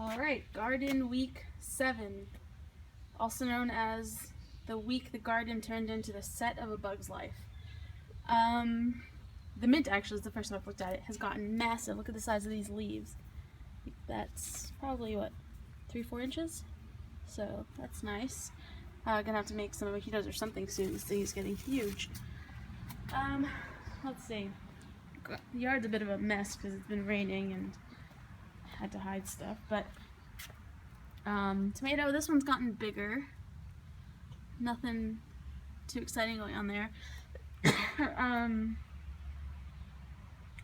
Alright, Garden Week 7, also known as the week the garden turned into the set of A Bug's Life. The mint, actually, is the first time I've looked at it, has gotten massive. Look at the size of these leaves. That's probably, what, 3-4 inches? So, that's nice. Gonna have to make some mojitos or something soon. This thing is getting huge. Let's see. The yard's a bit of a mess because it's been raining and had to hide stuff, but tomato, this one's gotten bigger. Nothing too exciting going on there. I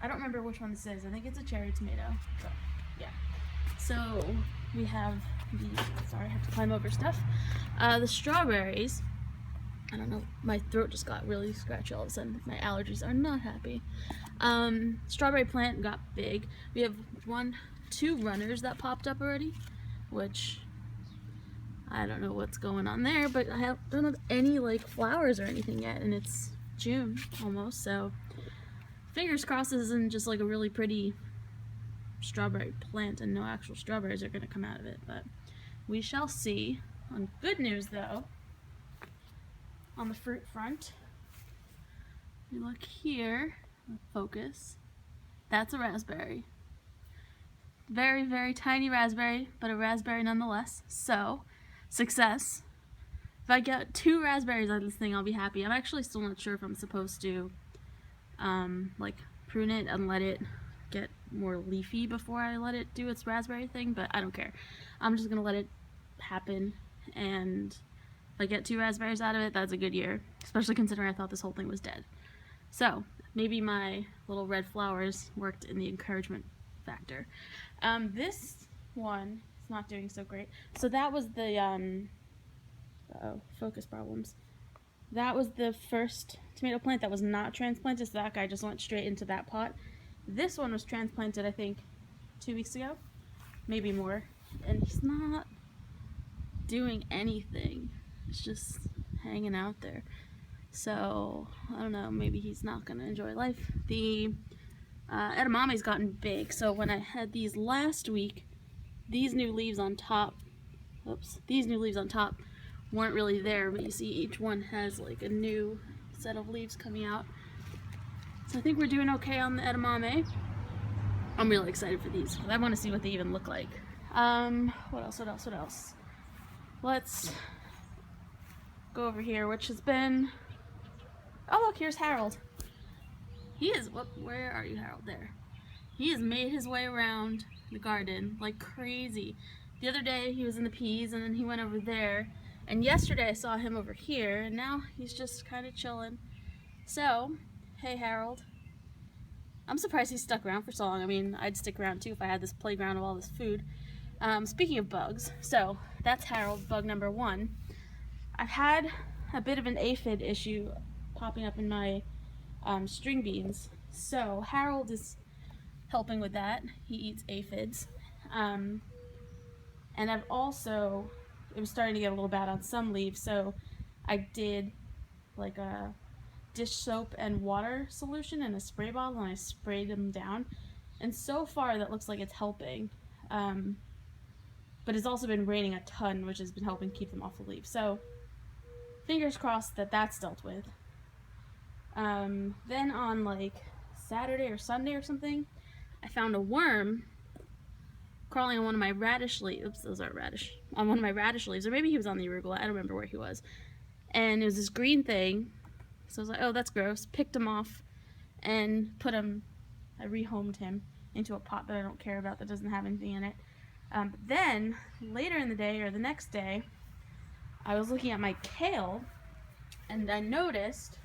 don't remember which one this is. I think it's a cherry tomato. But, yeah. So we have sorry, I have to climb over stuff. The strawberries. I don't know, my throat just got really scratchy all of a sudden. My allergies are not happy. Strawberry plant got big. We have 2 runners that popped up already, which I don't know what's going on there, but I don't have any like flowers or anything yet, and it's June almost, so fingers crossed this isn't just like a really pretty strawberry plant and no actual strawberries are going to come out of it, but we shall see. On good news though, on the fruit front, you look here, focus, that's a raspberry. Very, very tiny raspberry, but a raspberry nonetheless. So, success. If I get 2 raspberries out of this thing, I'll be happy. I'm actually still not sure if I'm supposed to, like, prune it and let it get more leafy before I let it do its raspberry thing, but I don't care. I'm just gonna let it happen, and if I get 2 raspberries out of it, that's a good year, especially considering I thought this whole thing was dead. So, maybe my little red flowers worked in the encouragement factor. This one is not doing so great. So that was the, focus problems. That was the first tomato plant that was not transplanted, so that guy just went straight into that pot. This one was transplanted, I think, 2 weeks ago, maybe more, and he's not doing anything. It's just hanging out there. So, I don't know, maybe he's not gonna enjoy life. The edamame's gotten big, so when I had these last week, these new leaves on top, weren't really there, but you see each one has like a new set of leaves coming out. So I think we're doing okay on the edamame. I'm really excited for these, because I want to see what they even look like. What else? Let's go over here, which has been, oh look, here's Harold. Where are you, Harold? There. He has made his way around the garden like crazy. The other day he was in the peas, and then he went over there, and yesterday I saw him over here, and now he's just kind of chilling. So, hey Harold. I'm surprised he stuck around for so long. I mean, I'd stick around too if I had this playground of all this food. Speaking of bugs, so that's Harold, bug number 1. I've had a bit of an aphid issue popping up in my string beans, so Harold is helping with that. He eats aphids, and I've also, it was starting to get a little bad on some leaves, so I did like a dish soap and water solution in a spray bottle, and I sprayed them down, and so far that looks like it's helping, but it's also been raining a ton, which has been helping keep them off the leaves, so fingers crossed that that's dealt with. Then on like Saturday or Sunday or something, I found a worm crawling on one of my radish leaves. Oops, those aren't radish. On one of my radish leaves, or maybe he was on the arugula. I don't remember where he was. And it was this green thing. So I was like, oh, that's gross. Picked him off and put him. I rehomed him into a pot that I don't care about, that doesn't have anything in it. But then later in the day, or the next day, I was looking at my kale, and I noticed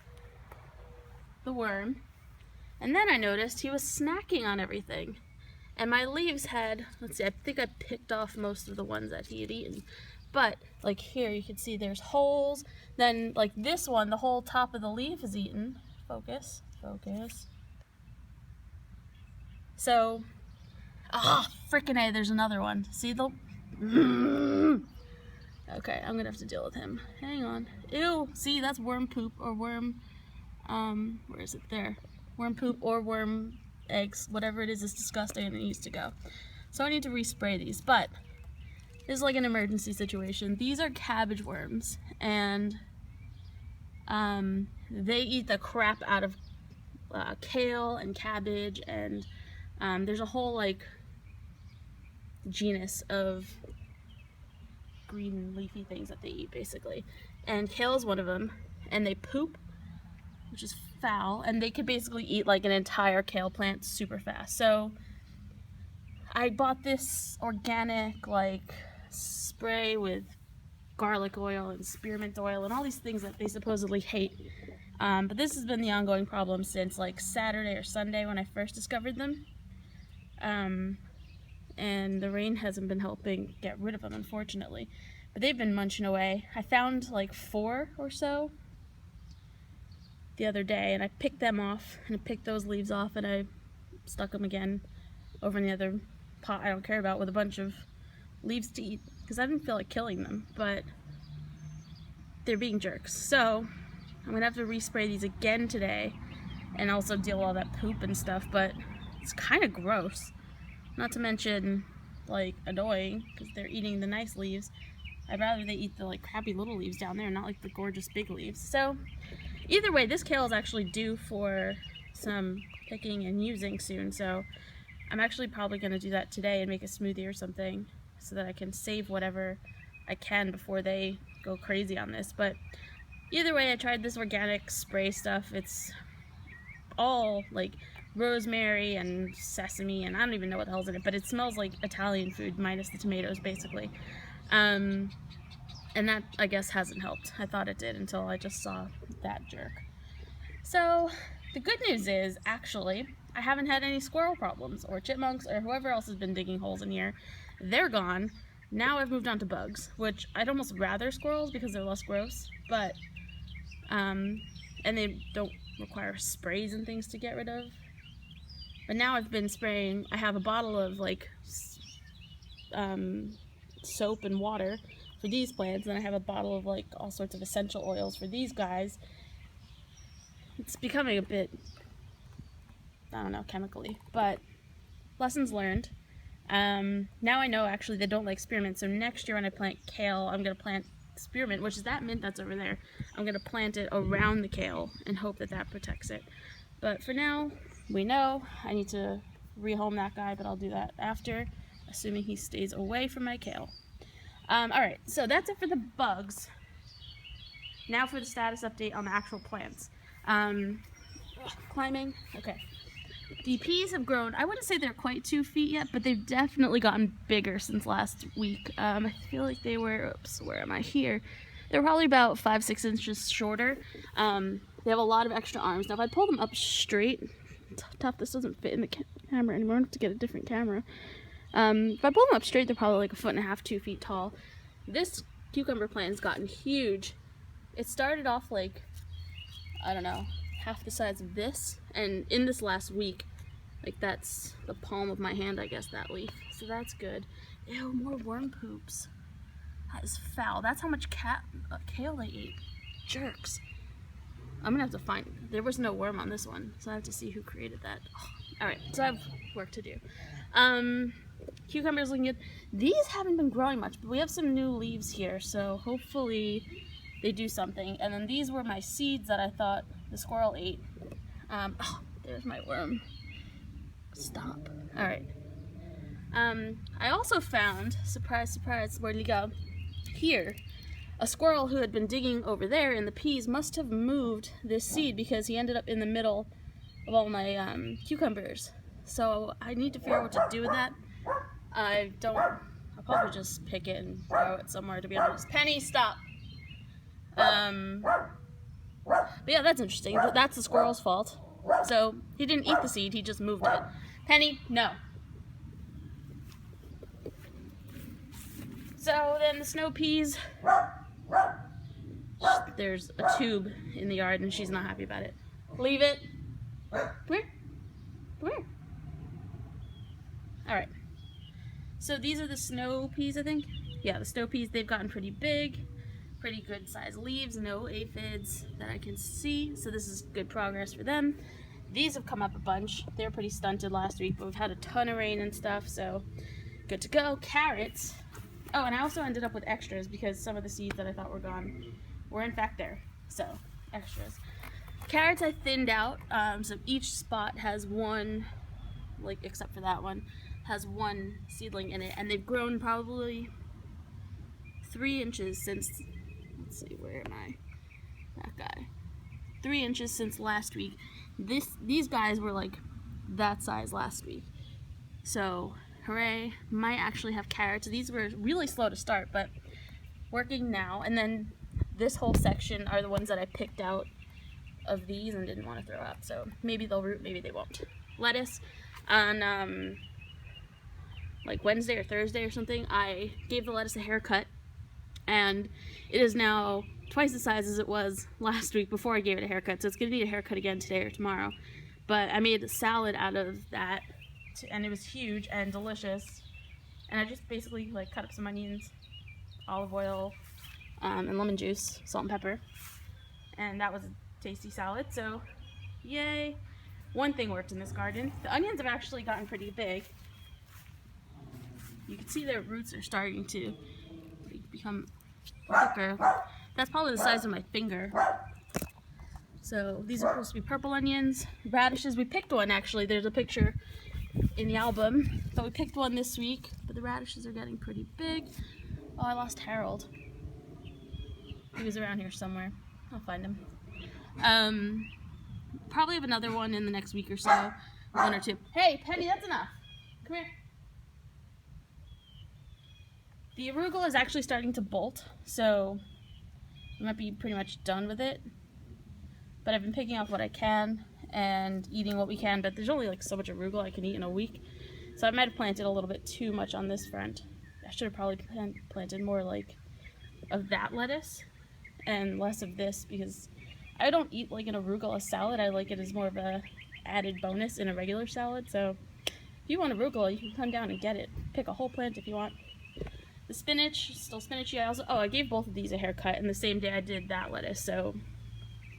the worm, and then I noticed he was snacking on everything, and my leaves had, let's see, I think I picked off most of the ones that he had eaten, but like here you can see there's holes. Then like this one, the whole top of the leaf is eaten. Focus. So, frickin' A, there's another one. See the okay, I'm gonna have to deal with him. Hang on. Ew, see, that's worm poop, or worm, where is it? There. Worm poop or worm eggs, whatever it is disgusting and it needs to go. So I need to respray these, but this is like an emergency situation. These are cabbage worms, and they eat the crap out of kale and cabbage, and there's a whole like genus of green leafy things that they eat basically, and kale is one of them, and they poop, which is foul, and they could basically eat like an entire kale plant super fast. So I bought this organic like spray with garlic oil and spearmint oil and all these things that they supposedly hate, but this has been the ongoing problem since like Saturday or Sunday when I first discovered them, and the rain hasn't been helping get rid of them, unfortunately, but they've been munching away. I found like 4 or so the other day, and I picked them off, and I picked those leaves off, and I stuck them again over in the other pot I don't care about with a bunch of leaves to eat, because I didn't feel like killing them, but they're being jerks. So I'm gonna have to respray these again today, and also deal with all that poop and stuff, but it's kind of gross. Not to mention, like, annoying, because they're eating the nice leaves. I'd rather they eat the, like, crappy little leaves down there, not, like, the gorgeous big leaves. So, either way, this kale is actually due for some picking and using soon, so I'm actually probably going to do that today and make a smoothie or something so that I can save whatever I can before they go crazy on this. But either way, I tried this organic spray stuff. It's all, like, rosemary and sesame, and I don't even know what the hell's in it, but it smells like Italian food minus the tomatoes, basically. And that, I guess, hasn't helped. I thought it did until I just saw that jerk. So the good news is, actually, I haven't had any squirrel problems or chipmunks or whoever else has been digging holes in here. They're gone. Now I've moved on to bugs, which I'd almost rather squirrels because they're less gross, but and they don't require sprays and things to get rid of. But now I've been spraying. I have a bottle of like soap and water for these plants, and I have a bottle of like all sorts of essential oils for these guys. It's becoming a bit, I don't know, chemically, but lessons learned. Now I know actually they don't like spearmint, so next year when I plant kale, I'm going to plant spearmint, which is that mint that's over there. I'm going to plant it around the kale and hope that that protects it. But for now, we know I need to rehome that guy, but I'll do that after, assuming he stays away from my kale. Alright, so that's it for the bugs. Now for the status update on the actual plants. Climbing. Okay. The peas have grown. I wouldn't say they're quite 2 feet yet, but they've definitely gotten bigger since last week. I feel like they were, oops, where am I here? They're probably about 5-6 inches shorter. They have a lot of extra arms. Now if I pull them up straight, it's tough, this doesn't fit in the camera anymore. I have to get a different camera. If I pull them up straight, they're probably like 1.5 feet, 2 feet tall. This cucumber plant has gotten huge. It started off like, I don't know, half the size of this, and in this last week, like that's the palm of my hand, I guess, that leaf. So that's good. Ew, more worm poops. That is foul. That's how much kale they ate. Jerks. I'm gonna have to find, there was no worm on this one, so I have to see who created that. Oh, alright, so I have work to do. Cucumbers looking good. These haven't been growing much, but we have some new leaves here, so hopefully they do something. And then these were my seeds that I thought the squirrel ate. Oh, there's my worm. Stop. Alright. I also found, surprise, surprise, where'd he go? Here. A squirrel who had been digging over there in the peas must have moved this seed because he ended up in the middle of all my cucumbers. So I need to figure out what to do with that. I'll probably just pick it and throw it somewhere, to be honest. Penny, stop! But yeah, that's interesting. That's the squirrel's fault. So he didn't eat the seed, he just moved it. Penny, no. So then the snow peas, there's a tube in the yard and she's not happy about it. Leave it. Come here. Come here. Alright. So these are the snow peas, I think. Yeah, the snow peas, they've gotten pretty big. Pretty good sized leaves, no aphids that I can see. So this is good progress for them. These have come up a bunch. They were pretty stunted last week, but we've had a ton of rain and stuff, so good to go. Carrots. Oh, and I also ended up with extras because some of the seeds that I thought were gone were in fact there. So, extras. Carrots I thinned out, so each spot has one, like except for that one, has one seedling in it, and they've grown probably 3 inches since, let's see, where am I? That guy. 3 inches since last week. These guys were like that size last week. So, hooray, might actually have carrots. These were really slow to start, but working now. And then this whole section are the ones that I picked out of these and didn't want to throw out. So maybe they'll root, maybe they won't. Lettuce. On like Wednesday or Thursday or something, I gave the lettuce a haircut, and it is now twice the size as it was last week before I gave it a haircut. So it's going to need a haircut again today or tomorrow. But I made a salad out of that, and it was huge and delicious. And I just basically like cut up some onions, olive oil, and lemon juice, salt and pepper. And that was a tasty salad, so yay. One thing worked in this garden. The onions have actually gotten pretty big. You can see their roots are starting to become thicker. That's probably the size of my finger. So these are supposed to be purple onions. Radishes, we picked one actually. There's a picture in the album. But we picked one this week, but the radishes are getting pretty big. Oh, I lost Harold. He was around here somewhere. I'll find him. Probably have another one in the next week or so. 1 or 2. Hey, Penny, that's enough. Come here. The arugula is actually starting to bolt, so I might be pretty much done with it. But I've been picking off what I can and eating what we can, but there's only like so much arugula I can eat in a week. So I might have planted a little bit too much on this front. I should have probably planted more like of that lettuce and less of this, because I don't eat like an arugula salad. I like it as more of a added bonus in a regular salad. So if you want arugula, you can come down and get it. Pick a whole plant if you want. The spinach, still spinachy. I gave both of these a haircut, and the same day I did that lettuce. So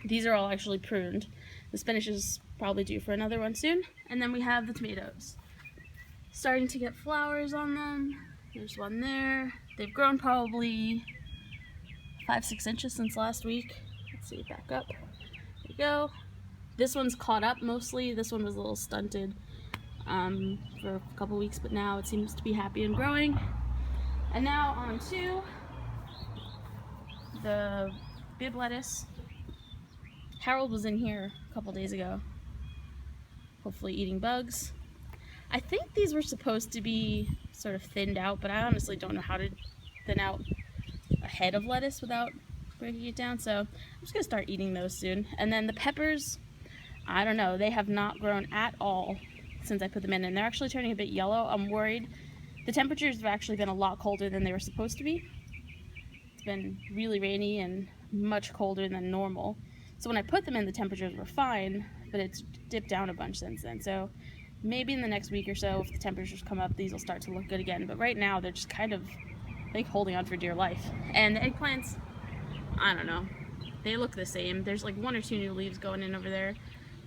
these are all actually pruned. The spinach is probably due for another one soon. And then we have the tomatoes. Starting to get flowers on them. There's one there. They've grown probably 5-6 inches since last week. Let's see, back up. There we go. This one's caught up mostly. This one was a little stunted for a couple weeks, but now it seems to be happy and growing. And now on to the bib lettuce. Harold was in here a couple days ago, hopefully eating bugs. I think these were supposed to be sort of thinned out, but I honestly don't know how to thin out a head of lettuce without breaking it down, so I'm just going to start eating those soon. And then the peppers, I don't know, they have not grown at all since I put them in, and they're actually turning a bit yellow. I'm worried. The temperatures have actually been a lot colder than they were supposed to be. It's been really rainy and much colder than normal. So when I put them in, the temperatures were fine, but it's dipped down a bunch since then. So maybe in the next week or so, if the temperatures come up, these will start to look good again. But right now, they're just kind of, like, holding on for dear life. And the eggplants, I don't know. They look the same. There's like 1 or 2 new leaves going in over there.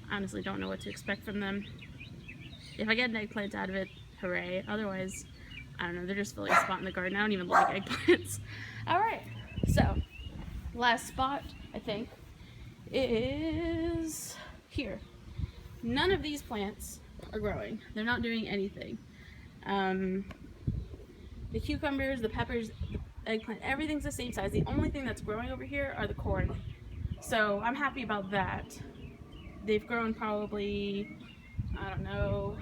I honestly don't know what to expect from them. If I get an eggplant out of it, hooray. Otherwise, I don't know. They're just filling a spot in the garden. I don't even like eggplants. Alright, so last spot, I think, is here. None of these plants are growing. They're not doing anything. The cucumbers, the peppers, the eggplant, everything's the same size. The only thing that's growing over here are the corn. So I'm happy about that. They've grown probably, I don't know,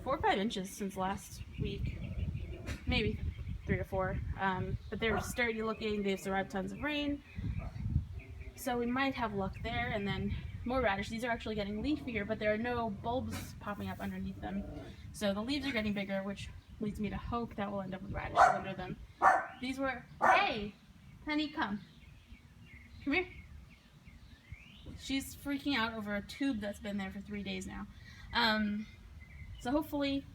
4 or 5 inches since last week. Maybe 3 or 4. But they're sturdy looking. They've survived tons of rain. So we might have luck there. And then more radish. These are actually getting leafier, but there are no bulbs popping up underneath them. So the leaves are getting bigger, which leads me to hope that we'll end up with radishes under them. These were, hey, Penny, come. Come here. She's freaking out over a tube that's been there for 3 days now. So hopefully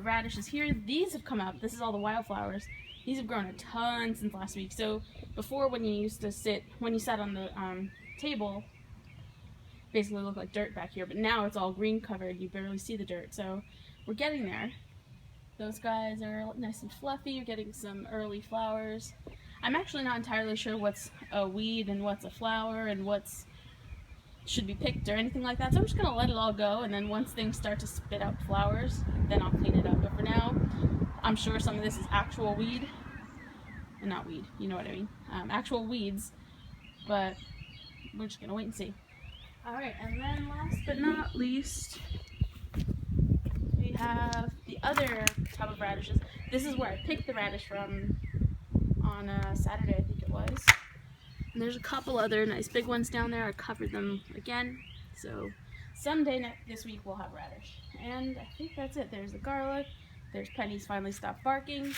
radish is here. These have come up. This is all the wildflowers. These have grown a ton since last week. So before, when you used to sit, when you sat on the table, basically look like dirt back here, but now it's all green covered. You barely see the dirt, so we're getting there. Those guys are nice and fluffy. You're getting some early flowers. I'm actually not entirely sure what's a weed and what's a flower and what's should be picked or anything like that, so I'm just gonna let it all go, and then once things start to spit out flowers, then I'll clean it up. But for now, I'm sure some of this is actual weed, and not weed, you know what I mean, actual weeds, but we're just gonna wait and see. Alright, and then last but not least, we have the other tub of radishes. This is where I picked the radish from on Saturday, I think it was. And there's a couple other nice big ones down there. I covered them again. So someday this week we'll have radish. And I think that's it. There's the garlic. There's Penny's finally stopped barking.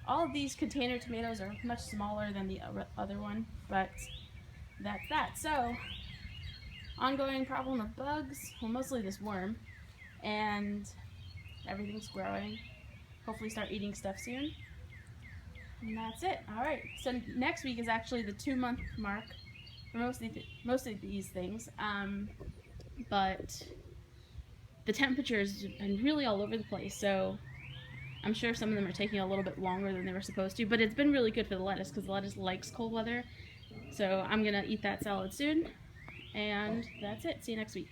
All of these container tomatoes are much smaller than the other one, but that's that. So, ongoing problem of bugs. Well, mostly this worm. And everything's growing. Hopefully start eating stuff soon. And that's it. Alright, so next week is actually the 2-month mark for most of these things. But the temperatures have been really all over the place, so I'm sure some of them are taking a little bit longer than they were supposed to, but it's been really good for the lettuce because the lettuce likes cold weather. So I'm going to eat that salad soon. And that's it. See you next week.